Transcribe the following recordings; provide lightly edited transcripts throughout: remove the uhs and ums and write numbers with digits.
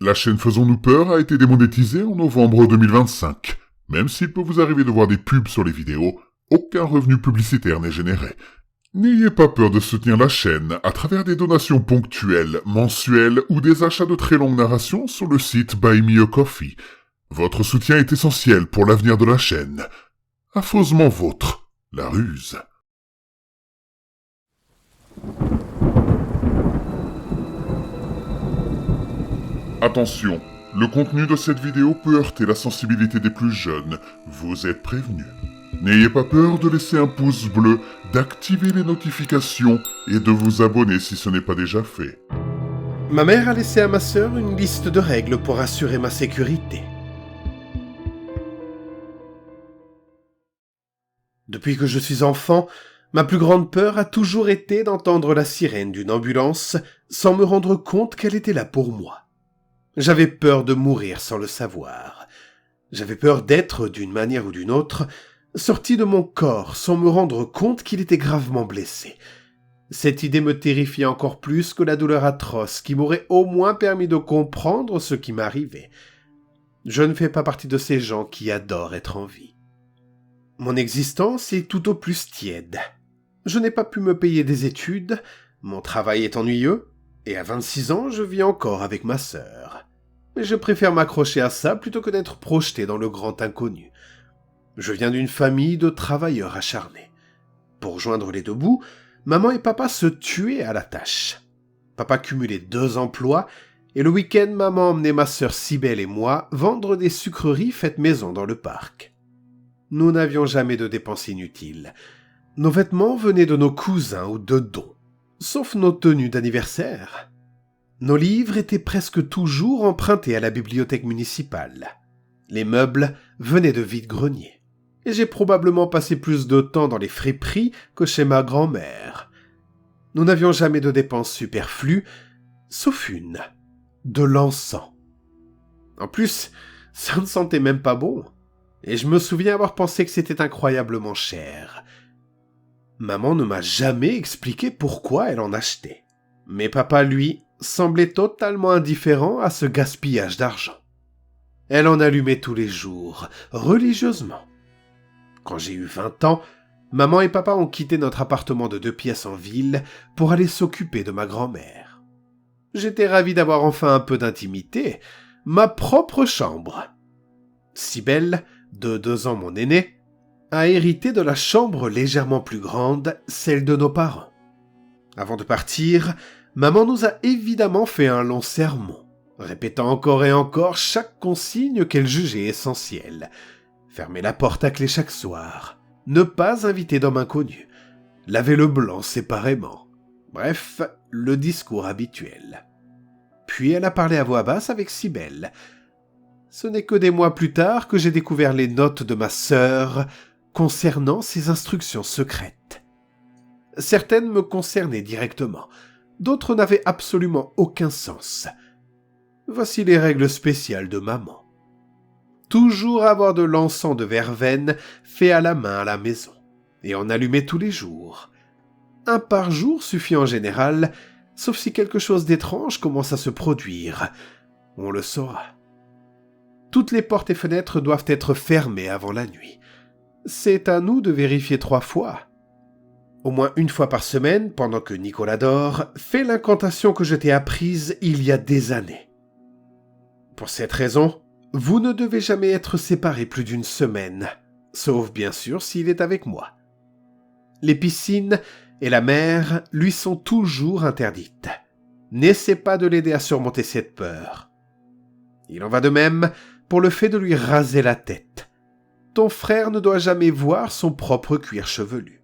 La chaîne Faisons-nous peur a été démonétisée en novembre 2025. Même s'il peut vous arriver de voir des pubs sur les vidéos, aucun revenu publicitaire n'est généré. N'ayez pas peur de soutenir la chaîne à travers des donations ponctuelles, mensuelles ou des achats de très longues narrations sur le site Buy Me a Coffee. Votre soutien est essentiel pour l'avenir de la chaîne. Affreusement vôtre, la ruse. Attention, le contenu de cette vidéo peut heurter la sensibilité des plus jeunes. Vous êtes prévenus. N'ayez pas peur de laisser un pouce bleu, d'activer les notifications et de vous abonner si ce n'est pas déjà fait. Ma mère a laissé à ma sœur une liste de règles pour assurer ma sécurité. Depuis que je suis enfant, ma plus grande peur a toujours été d'entendre la sirène d'une ambulance sans me rendre compte qu'elle était là pour moi. J'avais peur de mourir sans le savoir. J'avais peur d'être, d'une manière ou d'une autre, sorti de mon corps sans me rendre compte qu'il était gravement blessé. Cette idée me terrifiait encore plus que la douleur atroce qui m'aurait au moins permis de comprendre ce qui m'arrivait. Je ne fais pas partie de ces gens qui adorent être en vie. Mon existence est tout au plus tiède. Je n'ai pas pu me payer des études, mon travail est ennuyeux, et à 26 ans, je vis encore avec ma sœur. Mais je préfère m'accrocher à ça plutôt que d'être projeté dans le grand inconnu. Je viens d'une famille de travailleurs acharnés. Pour joindre les deux bouts, maman et papa se tuaient à la tâche. Papa cumulait 2 emplois, et le week-end, maman emmenait ma sœur Cybèle et moi vendre des sucreries faites maison dans le parc. Nous n'avions jamais de dépenses inutiles. Nos vêtements venaient de nos cousins ou de dons, sauf nos tenues d'anniversaire. Nos livres étaient presque toujours empruntés à la bibliothèque municipale. Les meubles venaient de vide-greniers. Et j'ai probablement passé plus de temps dans les friperies que chez ma grand-mère. Nous n'avions jamais de dépenses superflues, sauf une, de l'encens. En plus, ça ne sentait même pas bon, et je me souviens avoir pensé que c'était incroyablement cher. Maman ne m'a jamais expliqué pourquoi elle en achetait, mais papa, lui, semblait totalement indifférent à ce gaspillage d'argent. Elle en allumait tous les jours, religieusement. Quand j'ai eu 20 ans, maman et papa ont quitté notre appartement de 2 pièces en ville pour aller s'occuper de ma grand-mère. J'étais ravi d'avoir enfin un peu d'intimité, ma propre chambre. Cybèle, de 2 ans mon aînée, a hérité de la chambre légèrement plus grande, celle de nos parents. Avant de partir, maman nous a évidemment fait un long sermon, répétant encore et encore chaque consigne qu'elle jugeait essentielle. Fermer la porte à clé chaque soir, ne pas inviter d'hommes inconnus, laver le blanc séparément. Bref, le discours habituel. Puis elle a parlé à voix basse avec Cybèle. Ce n'est que des mois plus tard que j'ai découvert les notes de ma sœur concernant ses instructions secrètes. Certaines me concernaient directement, d'autres n'avaient absolument aucun sens. Voici les règles spéciales de maman. Toujours avoir de l'encens de verveine fait à la main à la maison, et en allumer tous les jours. 1 par jour suffit en général, sauf si quelque chose d'étrange commence à se produire. On le saura. Toutes les portes et fenêtres doivent être fermées avant la nuit. C'est à nous de vérifier 3 fois. Au moins 1 fois par semaine, pendant que Nicolas dort, fait l'incantation que je t'ai apprise il y a des années. Pour cette raison, vous ne devez jamais être séparés plus d'1 semaine, sauf bien sûr s'il est avec moi. Les piscines et la mer lui sont toujours interdites. N'essaie pas de l'aider à surmonter cette peur. Il en va de même pour le fait de lui raser la tête. Ton frère ne doit jamais voir son propre cuir chevelu.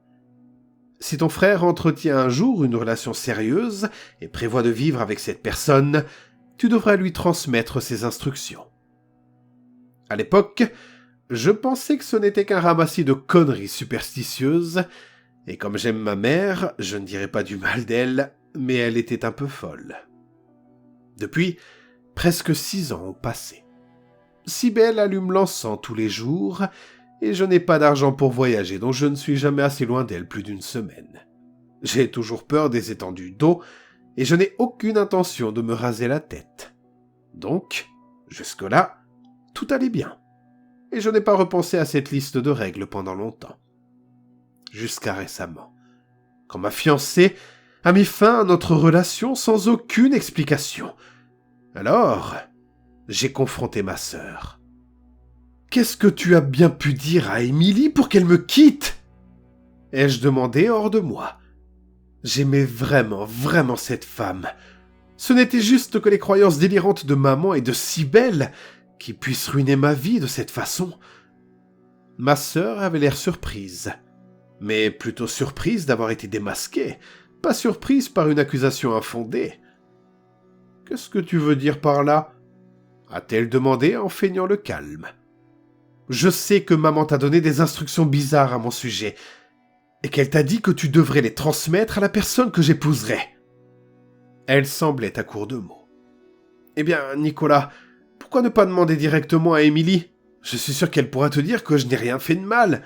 Si ton frère entretient un jour une relation sérieuse et prévoit de vivre avec cette personne, tu devras lui transmettre ses instructions. À l'époque, je pensais que ce n'était qu'un ramassis de conneries superstitieuses, et comme j'aime ma mère, je ne dirai pas du mal d'elle, mais elle était un peu folle. Depuis, presque 6 ans ont passé. Cybèle allume l'encens tous les jours, et je n'ai pas d'argent pour voyager, donc je ne suis jamais assez loin d'elle plus d'1 semaine. J'ai toujours peur des étendues d'eau, et je n'ai aucune intention de me raser la tête. Donc, jusque-là, tout allait bien. Et je n'ai pas repensé à cette liste de règles pendant longtemps. Jusqu'à récemment, quand ma fiancée a mis fin à notre relation sans aucune explication. Alors, j'ai confronté ma sœur. « Qu'est-ce que tu as bien pu dire à Émilie pour qu'elle me quitte ?» ai-je demandé hors de moi. J'aimais vraiment cette femme. Ce n'était juste que les croyances délirantes de maman et de Cybèle qui puissent ruiner ma vie de cette façon. Ma sœur avait l'air surprise, mais plutôt surprise d'avoir été démasquée, pas surprise par une accusation infondée. « Qu'est-ce que tu veux dire par là ?» a-t-elle demandé en feignant le calme. « Je sais que maman t'a donné des instructions bizarres à mon sujet, et qu'elle t'a dit que tu devrais les transmettre à la personne que j'épouserais. » Elle semblait à court de mots. « Eh bien, Nicolas, pourquoi ne pas demander directement à Émilie ? Je suis sûr qu'elle pourra te dire que je n'ai rien fait de mal. »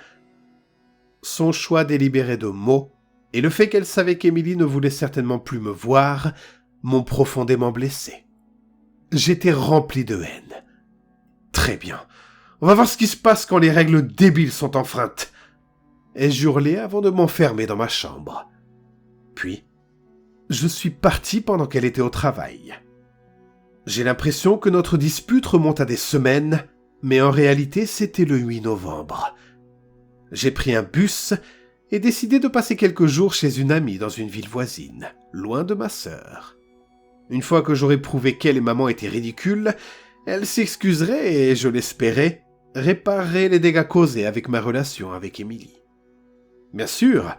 Son choix délibéré de mots, et le fait qu'elle savait qu'Émilie ne voulait certainement plus me voir, m'ont profondément blessé. J'étais rempli de haine. Très bien. On va voir ce qui se passe quand les règles débiles sont enfreintes. Ai-je hurlé avant de m'enfermer dans ma chambre. Puis, je suis parti pendant qu'elle était au travail. J'ai l'impression que notre dispute remonte à des semaines, mais en réalité c'était le 8 novembre. J'ai pris un bus et décidé de passer quelques jours chez une amie dans une ville voisine, loin de ma sœur. Une fois que j'aurais prouvé qu'elle et maman étaient ridicules, elle s'excuserait et, je l'espérais, réparerait les dégâts causés avec ma relation avec Émilie. Bien sûr,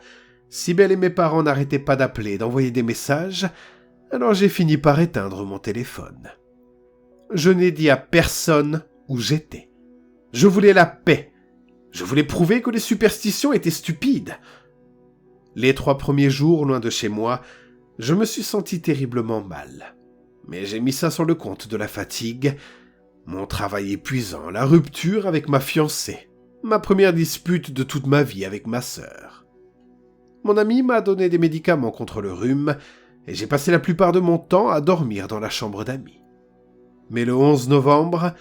Cybèle et mes parents n'arrêtaient pas d'appeler et d'envoyer des messages, alors j'ai fini par éteindre mon téléphone. Je n'ai dit à personne où j'étais. Je voulais la paix. Je voulais prouver que les superstitions étaient stupides. Les 3 premiers jours loin de chez moi, je me suis senti terriblement mal. Mais j'ai mis ça sur le compte de la fatigue, mon travail épuisant, la rupture avec ma fiancée, ma première dispute de toute ma vie avec ma sœur. Mon ami m'a donné des médicaments contre le rhume, et j'ai passé la plupart de mon temps à dormir dans la chambre d'amis. Mais le 11 novembre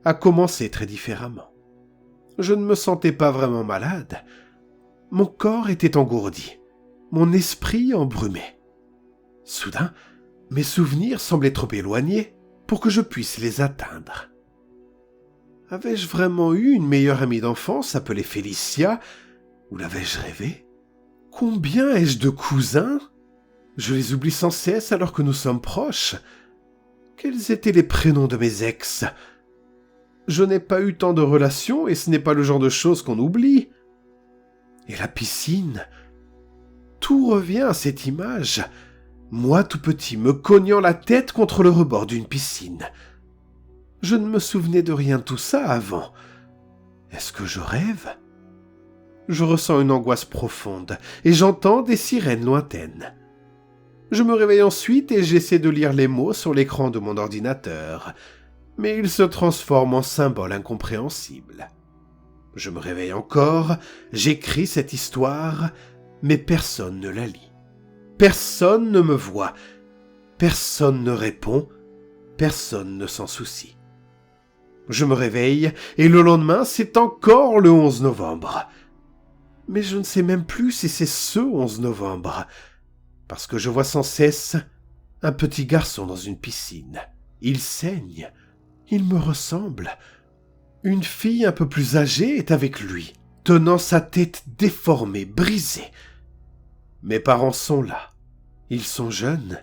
a commencé très différemment. Je ne me sentais pas vraiment malade. Mon corps était engourdi, mon esprit embrumé. Soudain, mes souvenirs semblaient trop éloignés pour que je puisse les atteindre. Avais-je vraiment eu une meilleure amie d'enfance appelée Félicia, ou l'avais-je rêvé ? Combien ai-je de cousins ? Je les oublie sans cesse alors que nous sommes proches. Quels étaient les prénoms de mes ex ? Je n'ai pas eu tant de relations et ce n'est pas le genre de choses qu'on oublie. Et la piscine ? Tout revient à cette image. Moi tout petit, me cognant la tête contre le rebord d'une piscine. Je ne me souvenais de rien de tout ça avant. Est-ce que je rêve ? Je ressens une angoisse profonde et j'entends des sirènes lointaines. Je me réveille ensuite et j'essaie de lire les mots sur l'écran de mon ordinateur, mais ils se transforment en symboles incompréhensibles. Je me réveille encore, j'écris cette histoire, mais personne ne la lit. Personne ne me voit, personne ne répond, personne ne s'en soucie. Je me réveille et le lendemain, c'est encore le 11 novembre. Mais je ne sais même plus si c'est ce 11 novembre, parce que je vois sans cesse un petit garçon dans une piscine. Il saigne, il me ressemble. Une fille un peu plus âgée est avec lui, tenant sa tête déformée, brisée. Mes parents sont là, ils sont jeunes,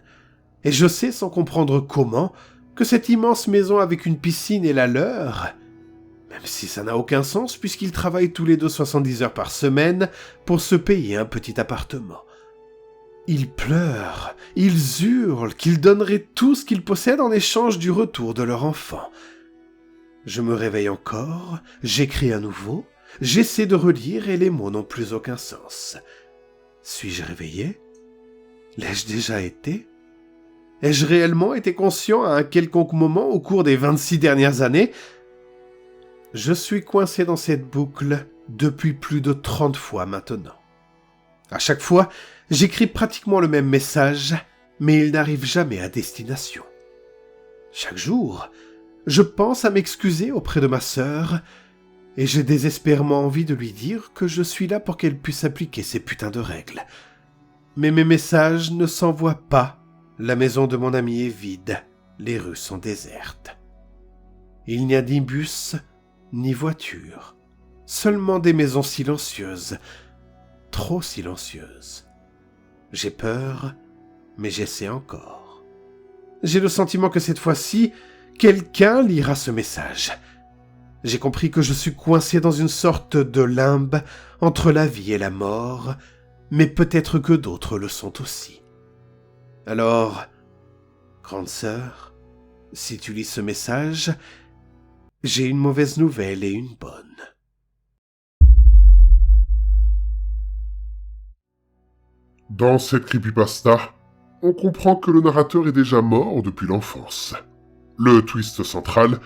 et je sais sans comprendre comment que cette immense maison avec une piscine est la leur, même si ça n'a aucun sens puisqu'ils travaillent tous les deux 70 heures par semaine pour se payer un petit appartement. Ils pleurent, ils hurlent qu'ils donneraient tout ce qu'ils possèdent en échange du retour de leur enfant. Je me réveille encore, j'écris à nouveau, j'essaie de relire et les mots n'ont plus aucun sens. Suis-je réveillé ? L'ai-je déjà été ? Ai-je réellement été conscient à un quelconque moment au cours des 26 dernières années ? Je suis coincé dans cette boucle depuis plus de 30 fois maintenant. À chaque fois, j'écris pratiquement le même message, mais il n'arrive jamais à destination. Chaque jour, je pense à m'excuser auprès de ma sœur, et j'ai désespérément envie de lui dire que je suis là pour qu'elle puisse appliquer ces putains de règles. Mais mes messages ne s'envoient pas. La maison de mon ami est vide, les rues sont désertes. Il n'y a ni bus, ni voiture, seulement des maisons silencieuses, trop silencieuses. J'ai peur, mais j'essaie encore. J'ai le sentiment que cette fois-ci, quelqu'un lira ce message. J'ai compris que je suis coincé dans une sorte de limbe entre la vie et la mort, mais peut-être que d'autres le sont aussi. Alors, grande sœur, si tu lis ce message, j'ai une mauvaise nouvelle et une bonne. Dans cette creepypasta, on comprend que le narrateur est déjà mort depuis l'enfance. Le twist central,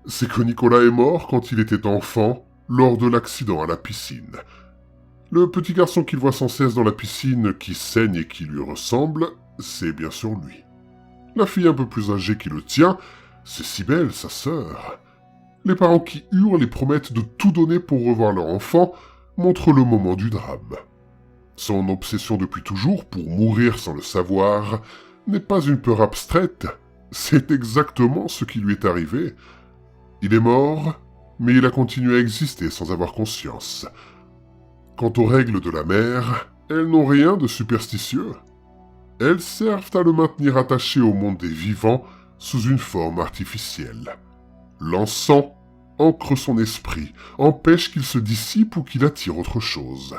c'est que Nicolas est mort quand il était enfant, lors de l'accident à la piscine. Le petit garçon qu'il voit sans cesse dans la piscine, qui saigne et qui lui ressemble, c'est bien sûr lui. La fille un peu plus âgée qui le tient, c'est Cybèle, sa sœur. Les parents qui hurlent et promettent de tout donner pour revoir leur enfant montrent le moment du drame. Son obsession depuis toujours pour mourir sans le savoir n'est pas une peur abstraite, c'est exactement ce qui lui est arrivé. Il est mort, mais il a continué à exister sans avoir conscience. Quant aux règles de la mère, elles n'ont rien de superstitieux. Elles servent à le maintenir attaché au monde des vivants sous une forme artificielle. L'encens ancre son esprit, empêche qu'il se dissipe ou qu'il attire autre chose.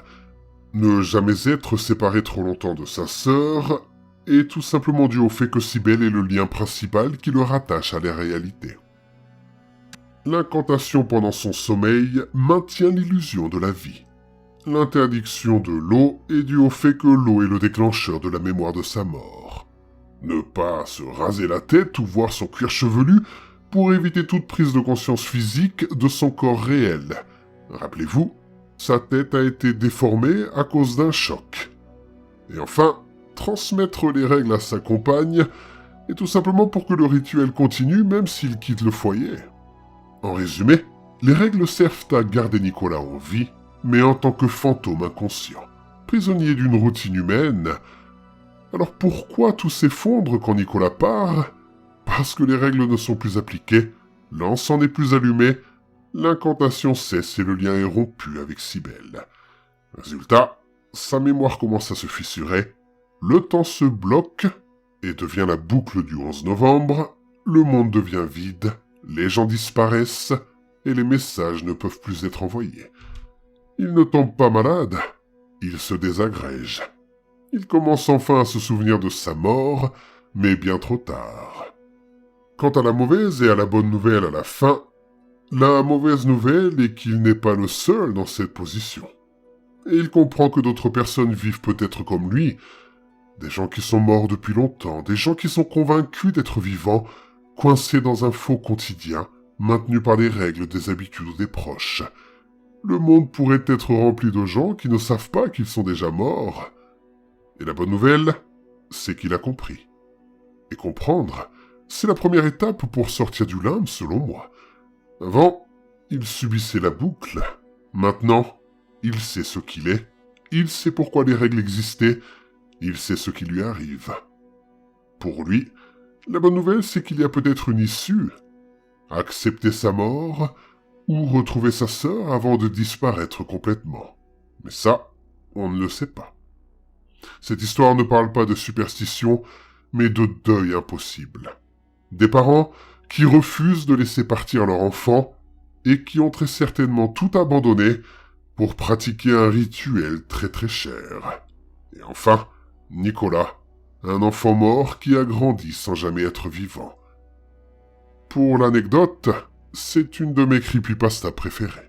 Ne jamais être séparé trop longtemps de sa sœur est tout simplement dû au fait que Cybèle est le lien principal qui le rattache à la réalité. L'incantation pendant son sommeil maintient l'illusion de la vie. L'interdiction de l'eau est due au fait que l'eau est le déclencheur de la mémoire de sa mort. Ne pas se raser la tête ou voir son cuir chevelu pour éviter toute prise de conscience physique de son corps réel. Rappelez-vous, sa tête a été déformée à cause d'un choc. Et enfin, transmettre les règles à sa compagne est tout simplement pour que le rituel continue même s'il quitte le foyer. En résumé, les règles servent à garder Nicolas en vie, mais en tant que fantôme inconscient, prisonnier d'une routine humaine. Alors pourquoi tout s'effondre quand Nicolas part ? Parce que les règles ne sont plus appliquées, l'encens n'est plus allumé, l'incantation cesse et le lien est rompu avec Cybèle. Résultat, sa mémoire commence à se fissurer, le temps se bloque et devient la boucle du 11 novembre, le monde devient vide, les gens disparaissent et les messages ne peuvent plus être envoyés. Il ne tombe pas malade, il se désagrège. Il commence enfin à se souvenir de sa mort, mais bien trop tard. Quant à la mauvaise et à la bonne nouvelle à la fin, la mauvaise nouvelle est qu'il n'est pas le seul dans cette position. Et il comprend que d'autres personnes vivent peut-être comme lui, des gens qui sont morts depuis longtemps, des gens qui sont convaincus d'être vivants, coincés dans un faux quotidien, maintenus par les règles des habitudes ou des proches. Le monde pourrait être rempli de gens qui ne savent pas qu'ils sont déjà morts. Et la bonne nouvelle, c'est qu'il a compris. Et comprendre, c'est la première étape pour sortir du limbe, selon moi. Avant, il subissait la boucle. Maintenant, il sait ce qu'il est. Il sait pourquoi les règles existaient. Il sait ce qui lui arrive. Pour lui, la bonne nouvelle, c'est qu'il y a peut-être une issue. Accepter sa mort, ou retrouver sa sœur avant de disparaître complètement. Mais ça, on ne le sait pas. Cette histoire ne parle pas de superstition, mais de deuil impossible. Des parents qui refusent de laisser partir leur enfant et qui ont très certainement tout abandonné pour pratiquer un rituel très très cher. Et enfin, Nicolas, un enfant mort qui a grandi sans jamais être vivant. Pour l'anecdote, c'est une de mes creepypastas préférées.